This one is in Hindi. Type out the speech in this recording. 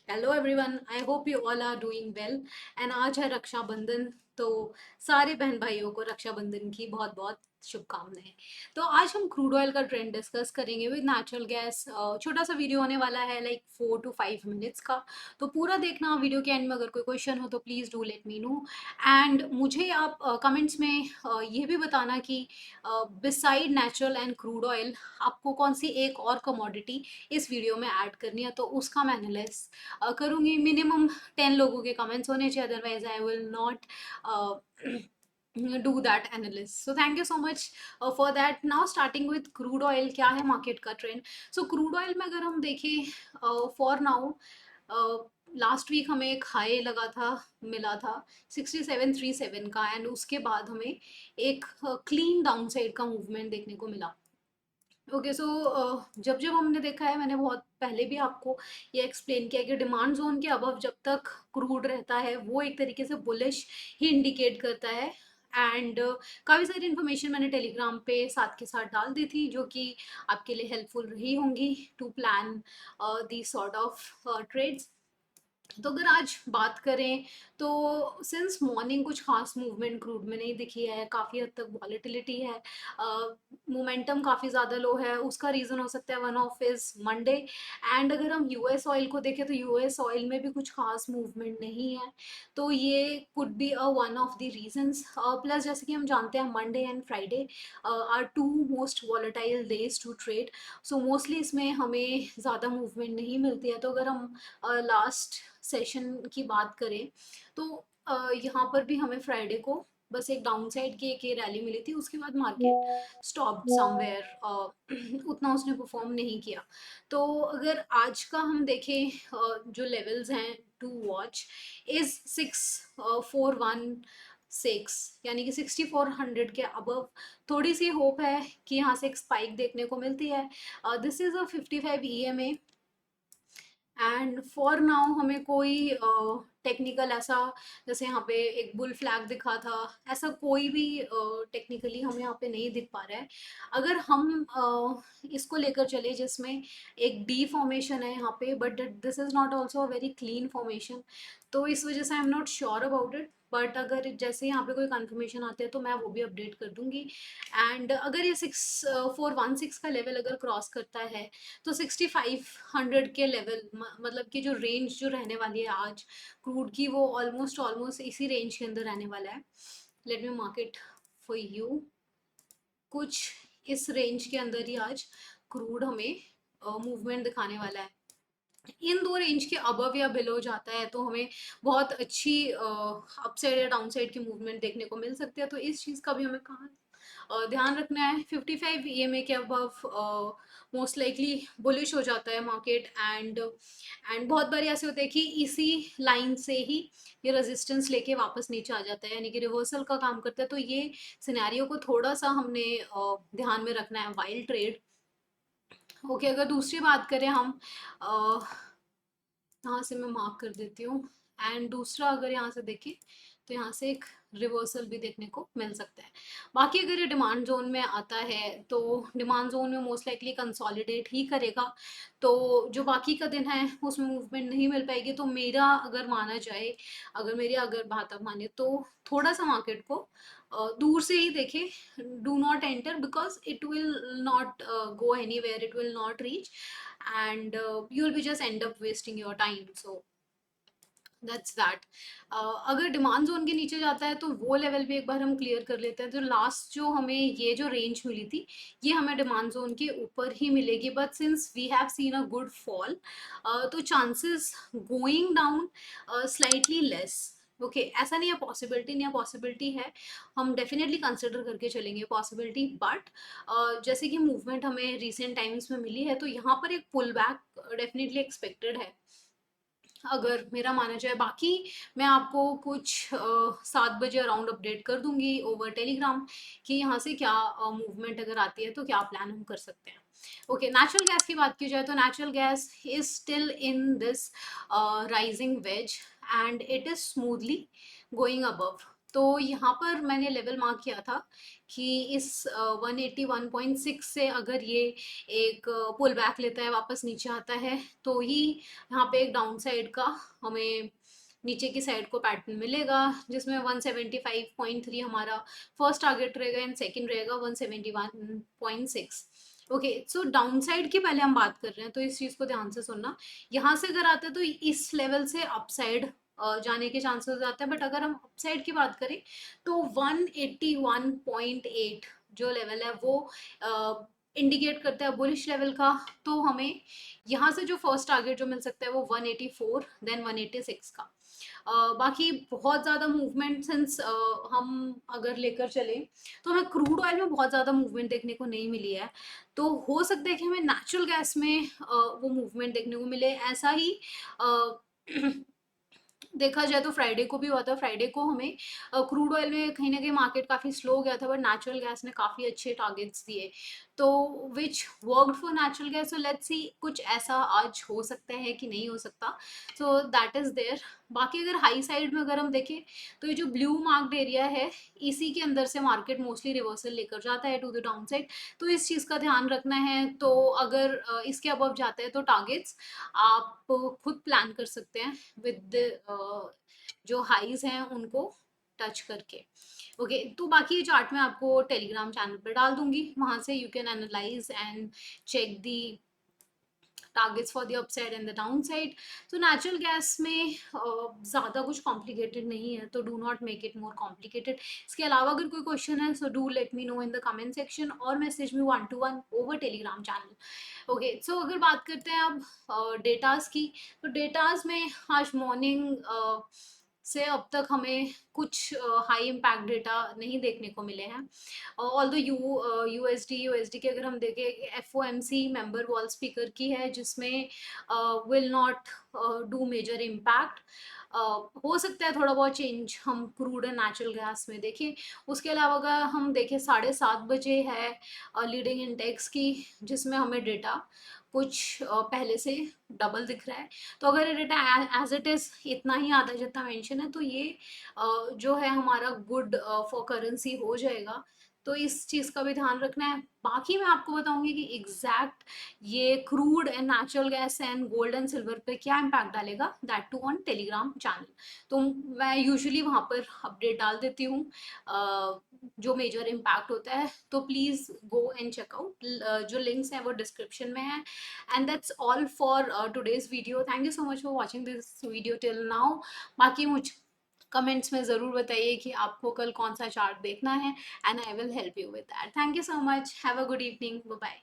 Hello everyone, I hope you all are doing well. And आज है रक्षाबंधन, तो सारे बहन भाइयों को रक्षाबंधन की बहुत बहुत शुभकामनाएं। तो आज हम क्रूड ऑयल का ट्रेंड डिस्कस करेंगे विद नेचुरल गैस। छोटा सा वीडियो होने वाला है, लाइक 4 to 5 मिनट्स का। तो पूरा देखना। वीडियो के एंड में अगर कोई क्वेश्चन हो तो please do let me no. And मुझे आप कमेंट्स में ये भी बताना कि beside natural and crude oil आपको कौन सी एक और कमोडिटी इस वीडियो में ऐड करनी है, तो उसका मैं एनालिस करूँगी। मिनिमम 10 लोगों के कमेंट्स होने चाहिए, otherwise I will not do that analysis. So thank you so much for that. Now starting with crude oil, क्या है मार्केट का ट्रेंड। सो क्रूड ऑयल में अगर हम देखें, फॉर नाउ लास्ट वीक हमें एक हाई लगा था, मिला था 6737 का, एंड उसके बाद हमें एक क्लीन डाउन साइड का मूवमेंट देखने को मिला। ओके, सो जब जब हमने देखा है, मैंने बहुत पहले भी आपको ये एक्सप्लेन किया कि डिमांड जोन के अबव जब तक क्रूड रहता है वो एक तरीके से बुलिश ही इंडिकेट करता है। एंड काफ़ी सारी इन्फॉर्मेशन मैंने टेलीग्राम पे साथ के साथ डाल दी थी, जो कि आपके लिए हेल्पफुल रही होंगी to plan the sort of trades. तो अगर आज बात करें तो सिंस मॉर्निंग कुछ खास मूवमेंट क्रूड में नहीं दिखी है, काफ़ी हद तक वॉलेटिलिटी है, मोमेंटम काफ़ी ज़्यादा लो है। उसका रीज़न हो सकता है one of is Monday. And अगर हम यूएस ऑयल को देखें तो यूएस ऑयल में भी कुछ खास मूवमेंट नहीं है, तो ये could be a one of the reasons. Plus जैसे कि हम जानते हैं Monday and Friday are two most volatile days to trade. So mostly इसमें हमें ज़्यादा मूवमेंट नहीं मिलती है। तो अगर हम लास्ट सेशन की बात करें तो यहाँ पर भी हमें फ्राइडे को बस एक डाउन साइड की एक रैली मिली थी, उसके बाद मार्केट स्टॉप समवेयर। उतना उसने परफॉर्म नहीं किया। तो अगर आज का हम देखें, जो लेवल्स हैं टू वॉच इज 6416, यानी कि 6400 के अबव थोड़ी सी होप है कि यहाँ से एक स्पाइक देखने को मिलती है। This is a 55 EMA। And for now हमें कोई टेक्निकल ऐसा, जैसे यहाँ पे एक बुल फ्लैग दिखा था, ऐसा कोई भी टेक्निकली हमें यहाँ पे नहीं दिख पा रहा है। अगर हम इसको लेकर चले जिसमें एक डी फॉर्मेशन है यहाँ पे, but this is not also a very clean formation, तो इस वजह से I am not sure about it. But अगर जैसे यहाँ पे कोई कंफर्मेशन आते हैं तो मैं वो भी अपडेट कर दूंगी। एंड अगर ये 6416 का लेवल अगर क्रॉस करता है तो 6500 के लेवल, मतलब कि जो रेंज जो रहने वाली है आज क्रूड की, वो ऑलमोस्ट ऑलमोस्ट इसी रेंज के अंदर रहने वाला है। Let me mark it for you. कुछ इस रेंज के अंदर ही आज क्रूड हमें मूवमेंट दिखाने वाला है। इन दो रेंज के अबव या बिलो जाता है तो हमें बहुत अच्छी अपसाइड या डाउन साइड की मूवमेंट देखने को मिल सकती है। तो इस चीज़ का भी हमें कहाँ ध्यान रखना है। 55 EMA के अबव मोस्ट लाइकली बुलिश हो जाता है मार्केट। एंड बहुत बार ऐसे होता है कि इसी लाइन से ही ये रेजिस्टेंस लेके वापस नीचे आ जाता है, यानी कि रिवर्सल का काम करता है। तो ये सिनेरियो को थोड़ा सा हमने ध्यान में रखना है वाइल ट्रेड। ओके, अगर दूसरी बात करें हम, यहाँ से मैं मार्क कर देती हूँ। एंड दूसरा अगर यहाँ से देखें तो यहाँ से एक रिवर्सल भी देखने को मिल सकता है। बाकी अगर ये डिमांड जोन में आता है तो डिमांड जोन में मोस्ट लाइकली कंसोलिडेट ही करेगा। तो जो बाकी का दिन है उसमें मूवमेंट नहीं मिल पाएगी। तो मेरा अगर माना जाए, अगर बात आप माने तो थोड़ा सा मार्केट को दूर से ही देखें। Do not enter because it will not go anywhere, it will not reach, and you will be just end up wasting your time. So that's that. अगर डिमांड जोन के नीचे जाता है तो वो लेवल भी एक बार हम क्लियर कर लेते हैं। तो लास्ट जो हमें ये जो रेंज मिली थी, ये हमें डिमांड जोन के ऊपर ही मिलेगी। But since we have seen a good fall, तो chances going down slightly less. Okay, ऐसा नहीं है पॉसिबिलिटी नहीं है, पॉसिबिलिटी है। हम डेफिनेटली कंसिडर करके चलेंगे पॉसिबिलिटी। बट जैसे कि मूवमेंट हमें रिसेंट टाइम्स में मिली है, तो यहाँ पर एक पुल बैक डेफिनेटली एक्सपेक्टेड है, अगर मेरा माना जाए। बाकी मैं आपको कुछ 7 बजे अराउंड अपडेट कर दूंगी ओवर टेलीग्राम कि यहाँ से क्या मूवमेंट अगर आती है तो क्या प्लान हम कर सकते हैं। ओके, नेचुरल गैस की बात की जाए तो natural gas is still in this rising veg and it is smoothly going above. तो यहाँ पर मैंने लेवल मार्क किया था कि इस 181.6 से अगर ये एक पुल बैक लेता है, वापस नीचे आता है, तो ही यहाँ पे एक डाउन साइड का हमें नीचे की साइड को पैटर्न मिलेगा, जिसमें 175.3 हमारा फर्स्ट टारगेट रहेगा एंड सेकंड रहेगा 171.6। ओके, सो डाउन साइड की पहले हम बात कर रहे हैं, तो इस चीज को ध्यान से सुनना। यहाँ से अगर आता है तो इस लेवल से अपसाइड जाने के चांसेस हो जाते हैं, बट अगर हम अपसाइड की बात करें तो 181.8 जो लेवल है वो इंडिकेट करता है बुलिश लेवल का। तो हमें यहाँ से जो फर्स्ट टारगेट जो मिल सकता है वो 184 देन 186 का। बाकी बहुत ज़्यादा मूवमेंट सिंस हम अगर लेकर चले तो हमें क्रूड ऑयल में बहुत ज़्यादा मूवमेंट देखने को नहीं मिली है, तो हो सकता है कि हमें नेचुरल गैस में वो मूवमेंट देखने को मिले। ऐसा ही देखा जाए तो फ्राइडे को भी हुआ था। फ्राइडे को हमें क्रूड ऑयल में कहीं ना कहीं मार्केट काफ़ी स्लो गया था, बट नेचुरल गैस ने काफ़ी अच्छे टारगेट्स दिए, तो which worked for natural gas. So let's see कुछ ऐसा आज हो सकता है कि नहीं हो सकता, सो दैट इज़ देयर। बाकी अगर हाई साइड में अगर हम देखें तो ये जो ब्लू मार्क्ड एरिया है, इसी के अंदर से मार्केट मोस्टली रिवर्सल लेकर जाता है टू द डाउन साइड, तो इस चीज़ का ध्यान रखना है। तो अगर इसके अबव जाता है तो टारगेट्स आप खुद प्लान कर सकते हैं विद जो हाईज हैं उनको टच करके। ओके, तो बाकी ये चार्ट मैं आपको टेलीग्राम चैनल पर डाल दूंगी, वहां से you can analyse and check the targets for the upside and the downside. तो नेचुरल गैस में ज़्यादा कुछ कॉम्प्लिकेटेड नहीं है, तो do not make it more complicated. इसके अलावा अगर कोई क्वेश्चन है so do let me know in the comment section और message me 1-to-1 over Telegram channel. Okay, so अगर बात करते हैं अब डेटाज की, तो डेटाज में आज मॉर्निंग से अब तक हमें कुछ हाई इम्पैक्ट डेटा नहीं देखने को मिले हैं। ऑल दो यूएसडी के अगर हम देखें, एफओएमसी मेंबर वॉल स्पीकर की है जिसमें will not do major impact. हो सकता है थोड़ा बहुत चेंज हम क्रूड एंड नेचुरल गैस में देखें। उसके अलावा अगर हम देखें 7:30 बजे है लीडिंग इंडेक्स की, जिसमें हमें डेटा कुछ पहले से डबल दिख रहा है। तो अगर ये डेटा एज इट इज़ इतना ही आता है जितना मेंशन है, तो ये जो है हमारा गुड फॉर करेंसी हो जाएगा। तो इस चीज़ का भी ध्यान रखना है। बाकी मैं आपको बताऊंगी कि एग्जैक्ट ये crude and natural gas and gold and silver पे क्या इम्पैक्ट डालेगा, that too on Telegram channel. तो मैं यूजुअली वहाँ पर अपडेट डाल देती हूँ जो मेजर इम्पैक्ट होता है, तो प्लीज़ गो एंड चेकआउट। जो लिंक्स हैं वो डिस्क्रिप्शन में है। And that's all for today's video. Thank you so much for watching this video till now. बाकी मुझ कमेंट्स में ज़रूर बताइए कि आपको कल कौन सा चार्ट देखना है, and I will help you with that. Thank you so much, have a good evening, bye bye.